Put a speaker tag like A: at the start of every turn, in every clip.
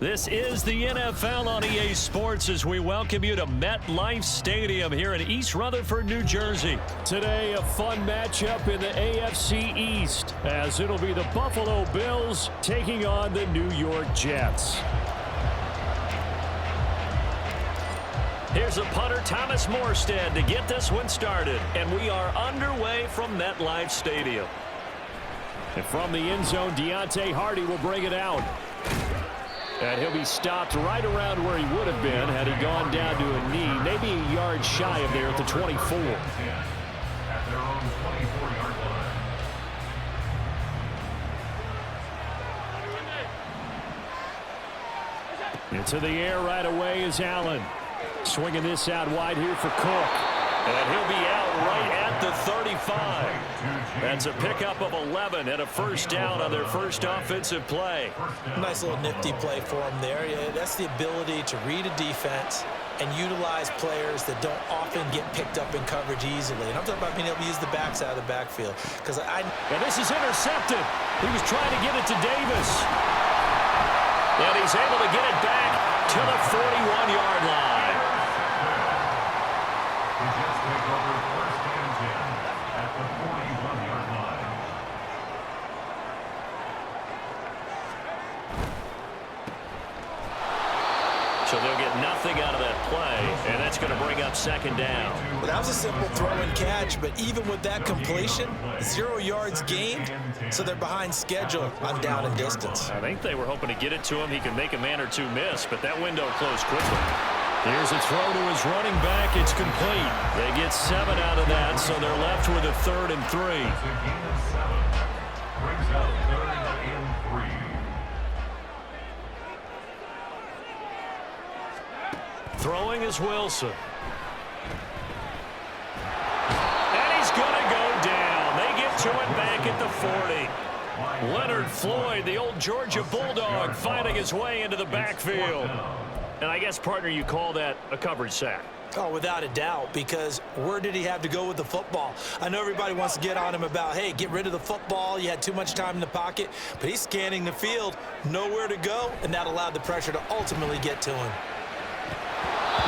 A: This is the NFL on EA Sports as we welcome you to MetLife Stadium here in East Rutherford, New Jersey. Today, a fun matchup in the AFC East as it'll be the Buffalo Bills taking on the New York Jets. Here's a punter, Thomas Morstead, to get this one started. And we are underway from MetLife Stadium. And from the end zone, Deontay Hardy will bring it out. And he'll be stopped right around where he would have been had he gone down to a knee, maybe a yard shy of there at the 24. Into the air right away is Allen. Swinging this out wide here for Cook. And he'll be out right at the 35. That's a pickup of 11 and a first down on their first offensive play.
B: Nice little nifty play for him there. Yeah, that's the ability to read a defense and utilize players that don't often get picked up in coverage easily. And I'm talking about being able to use the backs out of the backfield.
A: And this is intercepted. He was trying to get it to Davis. And he's able to get it back to the 41-yard line. So they'll get nothing out of that play, and that's going to bring up second down.
B: Well, that was a simple throw and catch, but even with that completion, 0 yards gained, so they're behind schedule on down and distance.
A: I think they were hoping to get it to him. He could make a man or two miss, but that window closed quickly. Here's a throw to his running back. It's complete. They get 7 out of that, so they're left with a 3rd and 3. Throwing is Wilson. And he's going to go down. They get to it back at the 40. Leonard Floyd, the old Georgia Bulldog, finding his way into the backfield. And I guess, partner, you call that a coverage sack.
B: Oh, without a doubt, because where did he have to go with the football? I know everybody wants to get on him about, hey, get rid of the football. You had too much time in the pocket. But he's scanning the field, nowhere to go, and that allowed the pressure to ultimately get to him.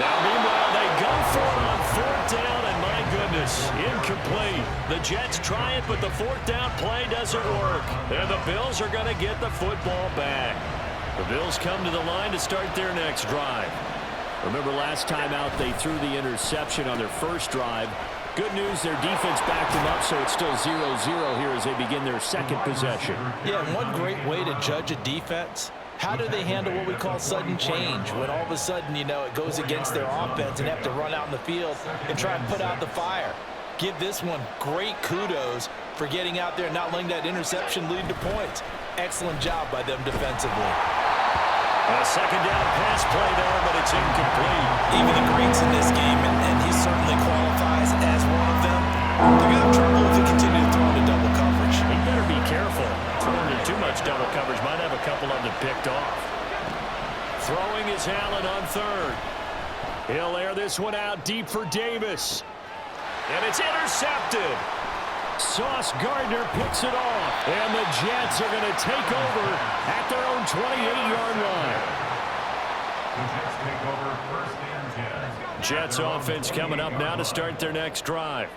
A: Now, meanwhile, they go for it on 4th down, and my goodness, incomplete. The Jets try it, but the 4th down play doesn't work. And the Bills are going to get the football back. The Bills come to the line to start their next drive. Remember last time out, they threw the interception on their first drive. Good news, their defense backed them up, so it's still 0-0 here as they begin their second possession.
B: Yeah, and one great way to judge a defense, how do they handle what we call sudden change? When all of a sudden, you know, it goes against their offense and have to run out in the field and try and put out the fire. Give this one great kudos for getting out there and not letting that interception lead to points. Excellent job by them defensively.
A: A second down pass play there, but it's incomplete.
B: Even the greats in this game, and he certainly qualifies as one of them, they're going to have trouble if they continue to throw into double coverage.
A: He better be careful. Throwing in too much double coverage might have a couple of them picked off. Throwing is Allen on 3rd. He'll air this one out deep for Davis. And it's intercepted. Sauce Gardner picks it off. And the Jets are going to take over at their own 28-yard line. Jets offense coming up now to start their next drive.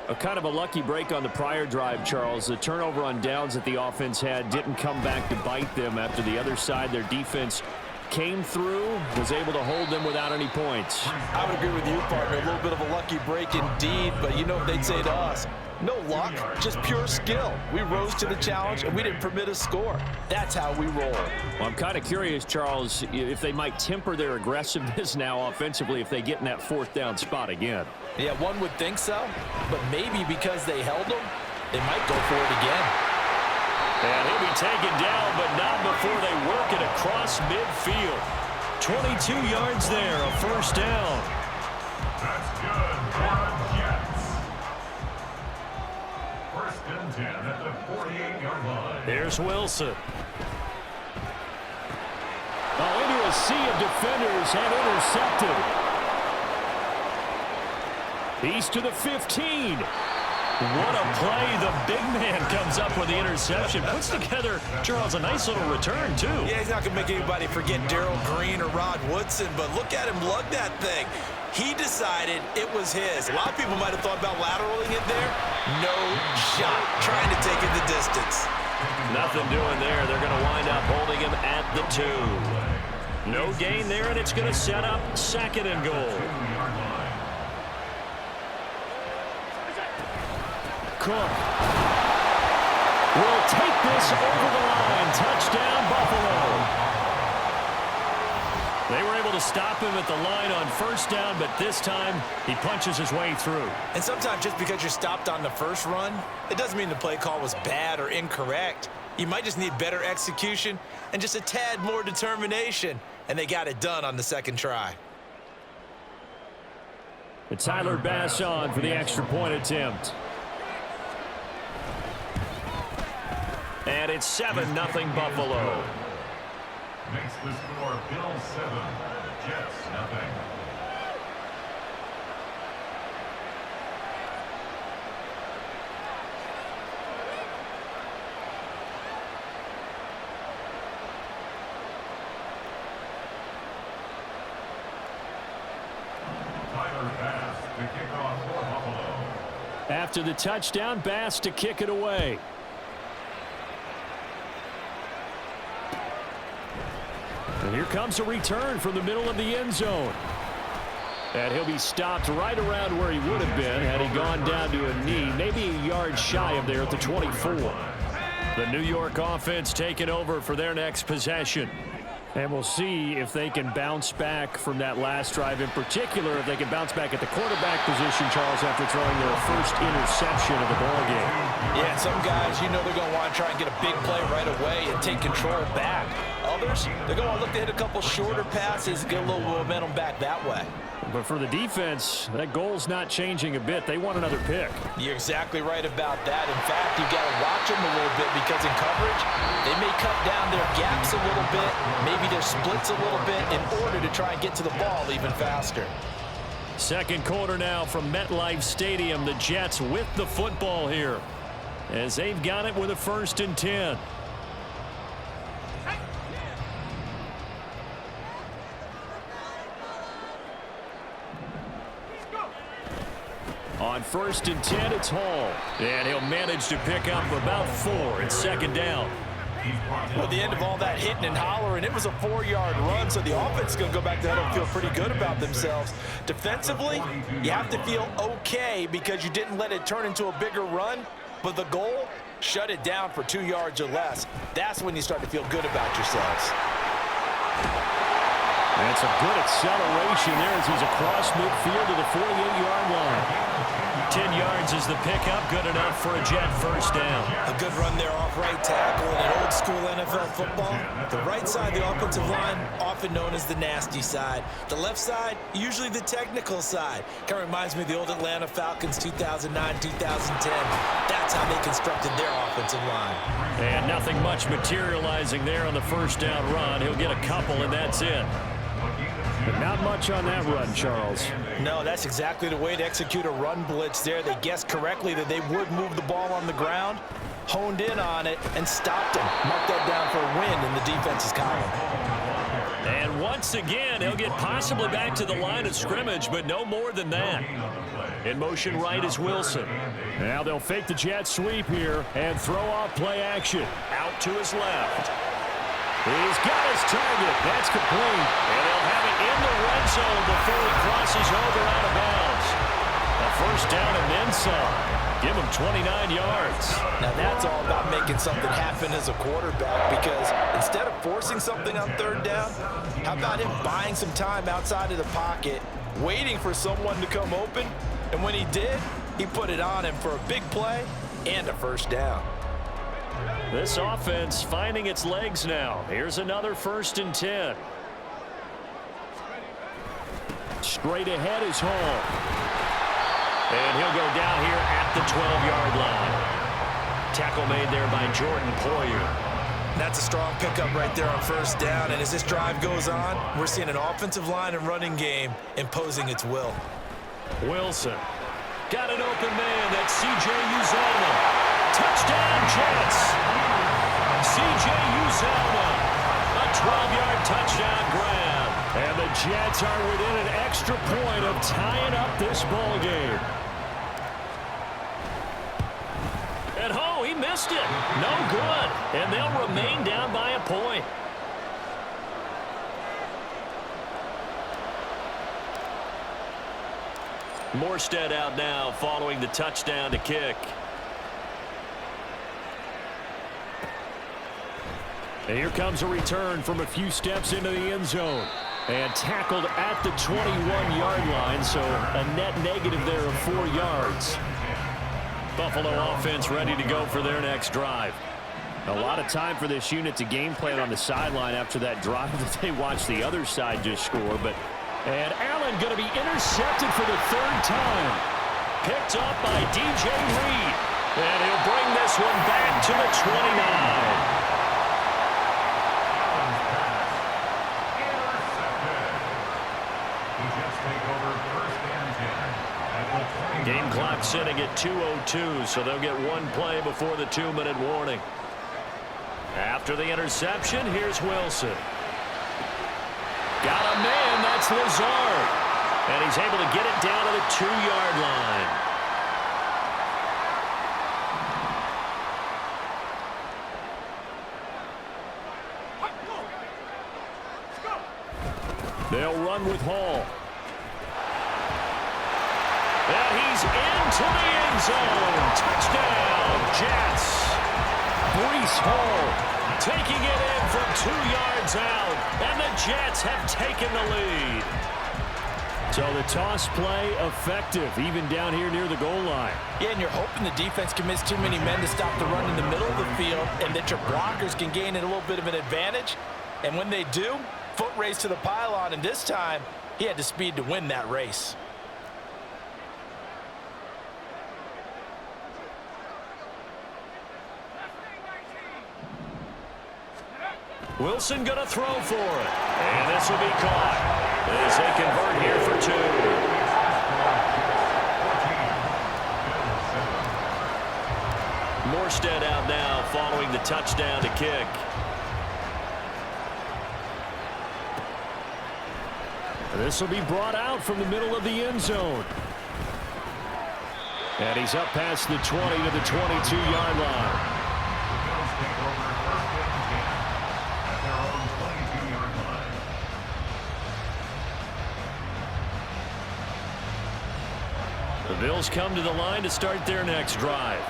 A: A kind of a lucky break on the prior drive, Charles. The turnover on downs that the offense had didn't come back to bite them after the other side. Their defense came through, was able to hold them without any points.
B: I would agree with you, partner. A little bit of a lucky break indeed, but you know what they'd say to us? No luck, just pure skill. We rose to the challenge, and we didn't permit a score. That's how we roll.
A: Well, I'm kind of curious, Charles, if they might temper their aggressiveness now offensively if they get in that 4th down spot again.
B: Yeah, one would think so, but maybe because they held them, they might go for it again.
A: And he'll be taken down, but not before they work it across midfield. 22 yards there, a first down.
C: That's good for the Jets. 1st and 10 at the 48-yard line.
A: Here's Wilson. Oh, into a sea of defenders and intercepted. He's to the 15. What a play. The big man comes up with the interception. Puts together, Charles, a nice little return, too.
B: Yeah, he's not going to make anybody forget Darrell Green or Rod Woodson, but look at him lug that thing. He decided it was his. A lot of people might have thought about lateraling it there. No shot. Trying to take it the distance.
A: Nothing doing there. They're going to wind up holding him at the 2. No gain there, and it's going to set up 2nd and goal. Cook will take this over the line. Touchdown, Buffalo. They were able to stop him at the line on 1st down, but this time he punches his way through.
B: And sometimes just because you're stopped on the first run, it doesn't mean the play call was bad or incorrect. You might just need better execution and just a tad more determination, and they got it done on the 2nd try.
A: And Tyler Bass on for the extra point attempt. And it's 7-0 Buffalo.
C: Makes the score Bills 7, Jets nothing. Tyler Bass to kick off for Buffalo.
A: After the touchdown, Bass to kick it away. And here comes a return from the middle of the end zone. And he'll be stopped right around where he would have been had he gone down to a knee, maybe a yard shy of there at the 24. The New York offense taking over for their next possession. And we'll see if they can bounce back from that last drive, in particular if they can bounce back at the quarterback position, Charles, after throwing their first interception of the ballgame.
B: Yeah, some guys, you know they're going to want to try and get a big play right away and take control back. Others, they're going to look to hit a couple shorter passes and get a little momentum back that way.
A: But for the defense, that goal's not changing a bit. They want another pick.
B: You're exactly right about that. In fact, you've got to watch them a little bit because in coverage, they may cut down their gaps a little bit, maybe their splits a little bit in order to try and get to the ball even faster.
A: 2nd quarter now from MetLife Stadium. The Jets with the football here as they've got it with a 1st and 10. On 1st and 10, it's Hall. And he'll manage to pick up about 4. It's 2nd down.
B: Well, at the end of all that hitting and hollering, it was a 4-yard run, so the offense is going to go back to that and feel pretty good about themselves. Defensively, you have to feel okay because you didn't let it turn into a bigger run, but the goal, shut it down for 2 yards or less. That's when you start to feel good about yourselves.
A: That's a good acceleration there as he's across midfield to the 48-yard line. 10 yards is the pickup, good enough for a Jet 1st down.
B: A good run there off right tackle in an old school NFL football. The right side, the offensive line, often known as the nasty side. The left side, usually the technical side. Kind of reminds me of the old Atlanta Falcons 2009, 2010. That's how they constructed their offensive line.
A: And nothing much materializing there on the 1st down run. He'll get a couple, and that's it. But not much on that run, Charles.
B: No, that's exactly the way to execute a run blitz there. They guessed correctly that they would move the ball on the ground, honed in on it, and stopped him. Mark that down for a win in the defense's column.
A: And once again, he'll get possibly back to the line of scrimmage, but no more than that. In motion right is Wilson. Now they'll fake the jet sweep here and throw off play action. Out to his left. He's got his target. That's complete. And they'll have it in the red zone before he crosses over out of bounds. A 1st down and then some. Give him 29 yards.
B: Now that's all about making something happen as a quarterback, because instead of forcing something on 3rd down, how about him buying some time outside of the pocket, waiting for someone to come open, and when he did, he put it on him for a big play and a 1st down.
A: This offense finding its legs now. Here's another 1st and 10. Straight ahead is Hall. And he'll go down here at the 12-yard line. Tackle made there by Jordan Poyer.
B: That's a strong pickup right there on 1st down. And as this drive goes on, we're seeing an offensive line and running game imposing its will.
A: Wilson Got an open man. That's C.J. Uzomah. Touchdown, Jets. C.J. Uzomah. A 12-yard touchdown grab. And the Jets are within an extra point of tying up this ball game. And he missed it. No good. And they'll remain down by a point. Morstead out now following the touchdown to kick. And here comes a return from a few steps into the end zone. And tackled at the 21-yard line, so a net negative there of 4 yards. Buffalo offense ready to go for their next drive.
D: A lot of time for this unit to game plan on the sideline after that drive that they watched the other side just score.
A: And Allen going to be intercepted for the 3rd time. Picked up by DJ Reed. And he'll bring this one back to the 29. Game clock sitting at 2:02, so they'll get one play before the 2-minute warning. After the interception, here's Wilson. Got a man, that's Lazard. And he's able to get it down to the 2-yard line. They'll run with Hall. And he's into the end zone. Touchdown, Jets. Breece Hall taking it in from 2 yards out. And the Jets have taken the lead.
D: So the toss play effective, even down here near the goal line.
B: Yeah, and you're hoping the defense commits too many men to stop the run in the middle of the field and that your blockers can gain a little bit of an advantage. And when they do, foot race to the pylon, and this time he had the speed to win that race.
A: Wilson going to throw for it. And this will be caught as they convert here for 2. Morstead out now following the touchdown to kick.
D: This will be brought out from the middle of the end zone. And he's up past the 20 to the 22-yard line.
A: The Bills come to the line to start their next drive.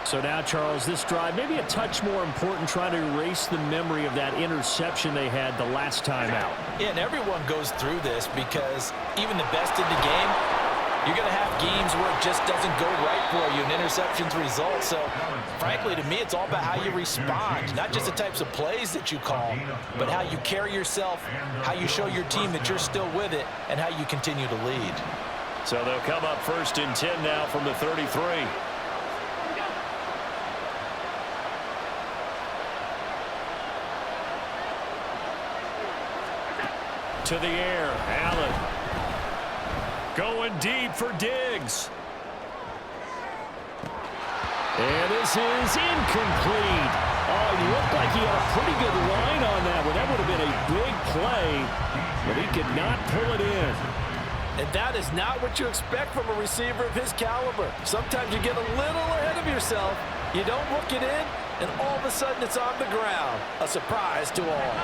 D: So now, Charles, this drive maybe a touch more important, trying to erase the memory of that interception they had the last time out.
B: Yeah, and everyone goes through this because even the best in the game, you're going to have games where it just doesn't go right for you, and interceptions result. So, frankly, to me, it's all about how you respond, not just the types of plays that you call, but how you carry yourself, how you show your team that you're still with it, and how you continue to lead.
A: So they'll come up 1st and 10 now from the 33. To the air, Allen. Going deep for Diggs.
D: And this is incomplete. Oh, it looked like he had a pretty good line on that one. That would have been a big play, but he could not pull it in.
B: And that is not what you expect from a receiver of his caliber. Sometimes you get a little ahead of yourself. You don't look it in, and all of a sudden it's on the ground. A surprise to all.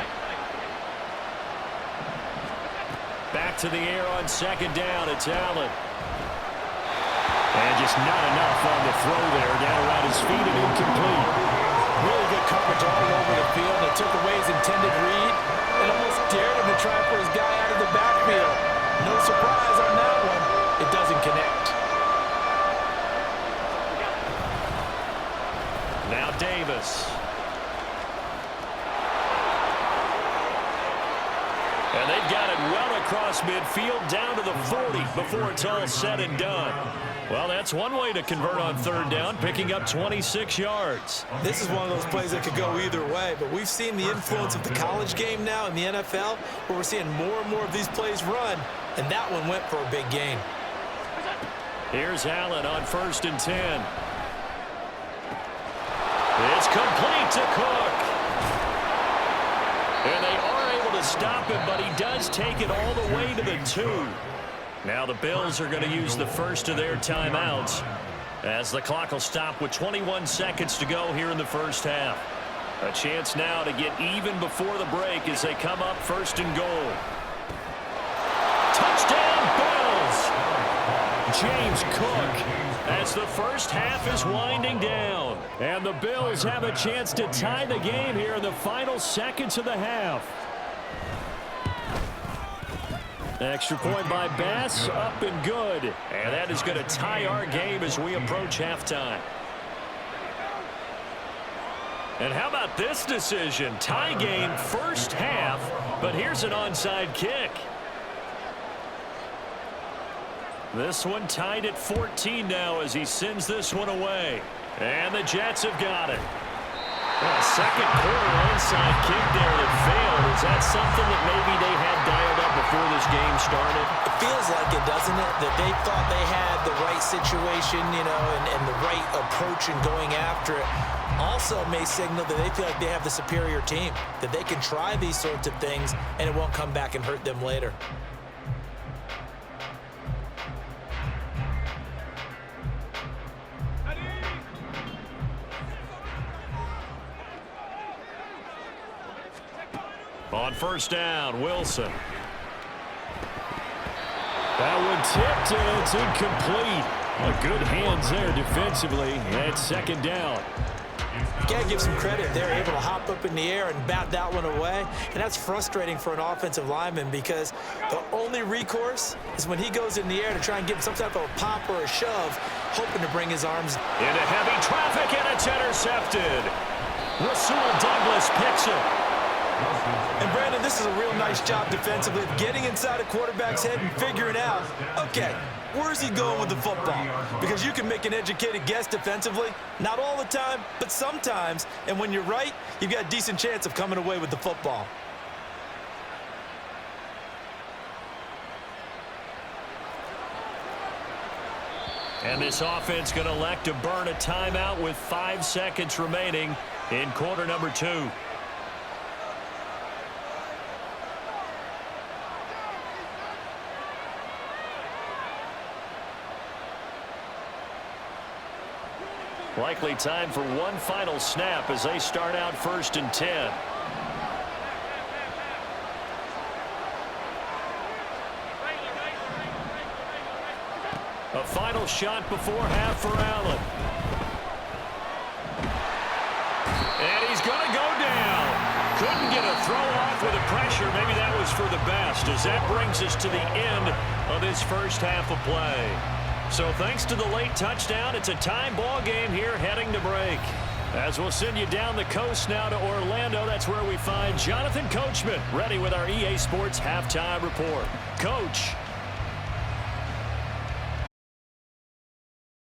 A: Back to the air on 2nd down. It's Allen.
D: And just not enough on the throw there. Down around his feet and incomplete.
B: Really good coverage all over the field. They took away his intended read and almost dared him to try for his guy out of the backfield. No surprise on that one. It doesn't connect.
A: Now Davis. And they've got it well across midfield down to the 40 before it's all said and done. Well, that's one way to convert on 3rd down, picking up 26 yards.
E: This is one of those plays that could go either way, but we've seen the influence of the college game now in the NFL, where we're seeing more and more of these plays run, and that one went for a big gain.
A: Here's Allen on 1st and 10. It's complete to Cook. And they are able to stop him, but he does take it all the way to the 2. Now the Bills are going to use the first of their timeouts as the clock will stop with 21 seconds to go here in the first half. A chance now to get even before the break as they come up 1st and goal. Touchdown, Bills! James Cook as the first half is winding down. And the Bills have a chance to tie the game here in the final seconds of the half. Extra point by Bass, up and good. And that is going to tie our game as we approach halftime. And how about this decision? Tie game first half, but here's an onside kick. This one tied at 14 now as he sends this one away. And the Jets have got it. Well, second quarter onside kick there that failed. Is that something that maybe they had dialed up before this game started?
B: It feels like it, doesn't it? That they thought they had the right situation, you know, and the right approach in going after it. Also may signal that they feel like they have the superior team, that they can try these sorts of things and it won't come back and hurt them later.
A: On 1st down, Wilson. That one tipped, and it's incomplete. Good hands there defensively. That's 2nd down.
B: You got to give some credit. They're able to hop up in the air and bat that one away. And that's frustrating for an offensive lineman because the only recourse is when he goes in the air to try and give some type of a pop or a shove, hoping to bring his arms
A: into heavy traffic, and it's intercepted. Rasul Douglas picks it.
E: And, Brandon, this is a real nice job defensively of getting inside a quarterback's head and figuring out, okay, where's he going with the football? Because you can make an educated guess defensively. Not all the time, but sometimes. And when you're right, you've got a decent chance of coming away with the football.
A: And this offense going to elect to burn a timeout with 5 seconds remaining in quarter number 2. Likely time for one final snap as they start out 1st and 10. A final shot before half for Allen. And he's going to go down. Couldn't get a throw off with the pressure. Maybe that was for the best as that brings us to the end of this first half of play. So thanks to the late touchdown, it's a tie ball game here heading to break. As we'll send you down the coast now to Orlando, that's where we find Jonathan Coachman ready with our EA Sports Halftime Report. Coach.